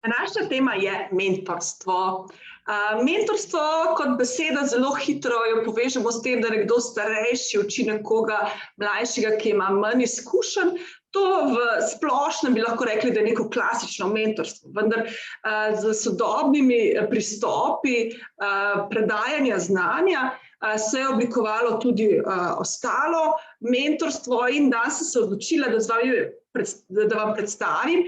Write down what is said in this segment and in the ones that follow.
Današnja tema je mentorstvo. Mentorstvo kot beseda zelo hitro jo povežemo s tem, da nekdo starejši uči nekoga mlajšega, ki ima manj izkušenj. To v splošnem bi lahko rekli, da je neko klasično mentorstvo, vendar z sodobnimi pristopi predajanja znanja se je oblikovalo tudi ostalo mentorstvo in danes sem se odločila, da vam predstavim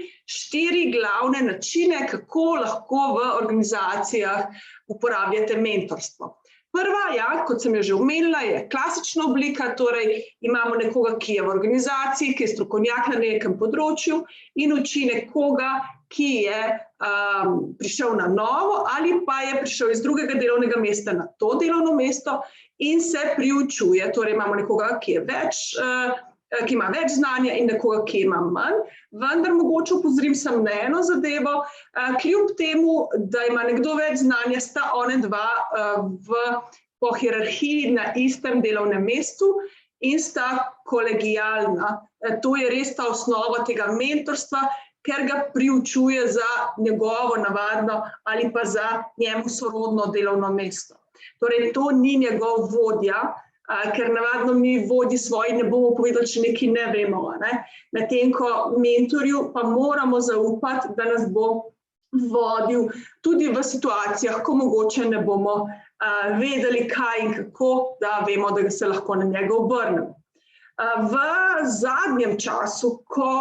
4 glavne načine, kako lahko v organizacijah uporabljate mentorstvo. Prva, kot sem jo že omenila, je klasična oblika, torej imamo nekoga, ki je v organizaciji, ki je strokovnjak na nekem področju in uči nekoga, ki je prišel na novo ali pa je prišel iz drugega delovnega mesta na to delovno mesto in se priučuje. Torej imamo nekoga, ki ima več znanja in nekoga, ki ima manj, vendar mogoče opozorim samo na eno zadevo, kljub temu, da ima nekdo več znanja, sta onadva po hierarhiji na istem delovnem mestu in sta kolegialna. To je res ta osnova tega mentorstva, ker ga priučuje za njegovo navadno ali pa za njemu sorodno delovno mesto. Torej, to ni njegov vodja, ker navadno mi vodji svoji ne bomo povedali, če nekaj ne vemo. Medtem ko mentorju pa moramo zaupati, da nas bo vodil tudi v situacijah, ko mogoče ne bomo vedeli, kaj in kako, da vemo, da se lahko na njega obrnemo. V zadnjem času, ko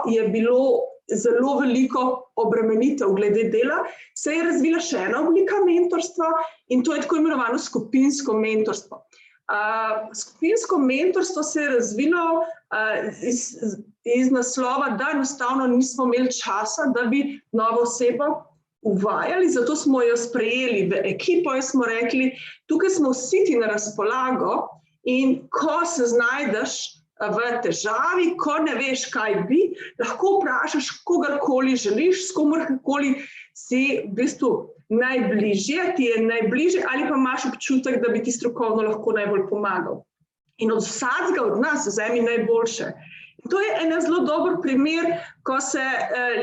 je bilo zelo veliko obremenitev glede dela, se je razvila še ena oblika mentorstva in to je tako imenovano skupinsko mentorstvo. Skupinsko mentorstvo se je razvilo iz naslova, da enostavno nismo imeli časa, da bi novo osebo uvajali, zato smo jo sprejeli v ekipo in smo rekli, tukaj smo vsi ti na razpolago in ko se znajdeš v težavi, ko ne veš, kaj bi, lahko vprašaš kogarkoli želiš, s komorkoli si v bistvu najbližje, ti je najbližje ali pa imaš občutek, da bi ti strokovno lahko najbolj pomagal. In od vsakega od nas vzemi najboljše. To je en zelo dober primer, ko se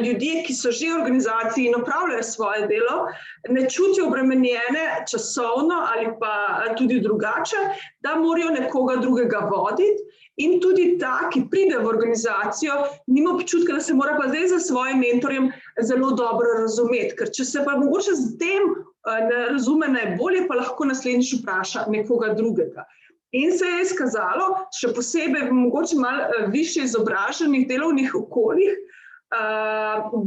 ljudje, ki so že v organizaciji in opravljajo svoje delo, ne čutijo obremenjene časovno ali pa tudi drugače, da morajo nekoga drugega voditi. In tudi ta, ki pride v organizacijo, nima občutka, da se mora pa zdaj za svojim mentorjem zelo dobro razumeti. Ker če se pa mogoče z tem ne razume najbolje, pa lahko naslednjič vpraša nekoga drugega. In se je izkazalo, še posebej v mogoče malo višje izobraženih delovnih okoljih,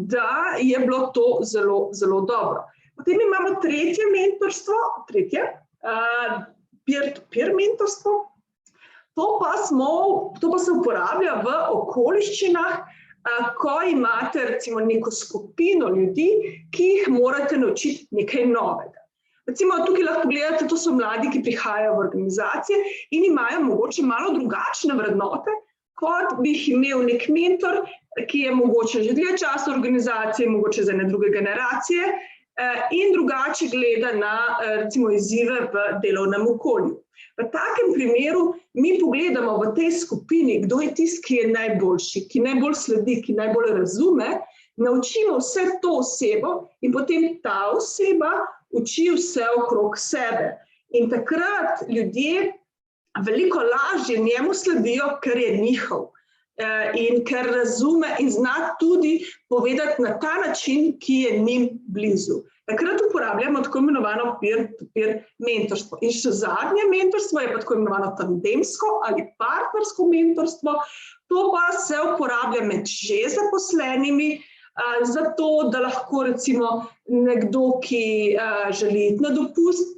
da je bilo to zelo, zelo dobro. Potem imamo tretje mentorstvo, peer-to-peer mentorstvo. To pa se uporablja v okoliščinah, ko imate recimo neko skupino ljudi, ki jih morate naučiti nekaj novega. Recimo tukaj lahko gledate, to so mladi, ki prihajajo v organizacije in imajo mogoče malo drugačne vrednote, kot bi jih imel nek mentor, ki je mogoče že dlje časa v organizaciji, mogoče za ene druge generacije in drugače gleda na recimo izzive v delovnem okolju. V takem primeru mi pogledamo v tej skupini, kdo je tisti, ki je najboljši, ki najbolj sledi, ki najbolj razume, naučimo vse to osebo in potem ta oseba uči vse okrog sebe. In takrat ljudje veliko lažje njemu sledijo, ker je njihov in ker razume in zna tudi povedati na ta način, ki je njim blizu. Takrat uporabljamo tako imenovano peer-to-peer mentorstvo. In še zadnje mentorstvo je pa tako imenovano tandemsko ali partnersko mentorstvo. To pa se uporablja med že zaposlenimi, zato da lahko recimo nekdo, ki želi iti na dopust,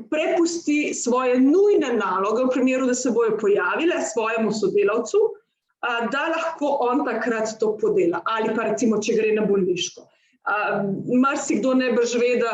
prepusti svoje nujne naloge, v primeru, da se bojo pojavile svojemu sodelavcu, da lahko on takrat to podela. Ali pa recimo, če gre na bolniško. Marsikdo najbrž ve, da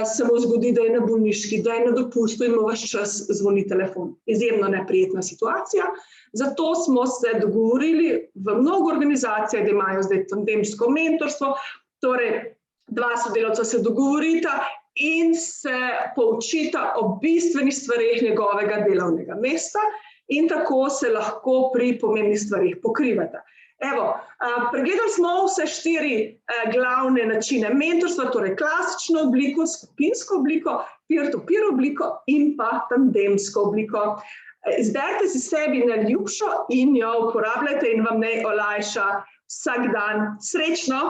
se mu zgodi, da je na bolniški, da je na dopustu in mu ves čas zvoni telefon. Izjemno neprijetna situacija. Zato smo se dogovorili v mnogo organizacijah, da imajo zdaj tandemsko mentorstvo, torej 2 sodelavca se dogovorita in se poučita o bistvenih stvareh njegovega delovnega mesta in tako se lahko pri pomembnih stvareh pokrivata. Evo, pregledali smo vse 4 glavne načine mentorstva, torej klasično obliko, skupinsko obliko, peer-to-peer obliko in pa tandemsko obliko. Izberite si sebi najljubšo in jo uporabljajte in vam naj olajša vsak dan. Srečno!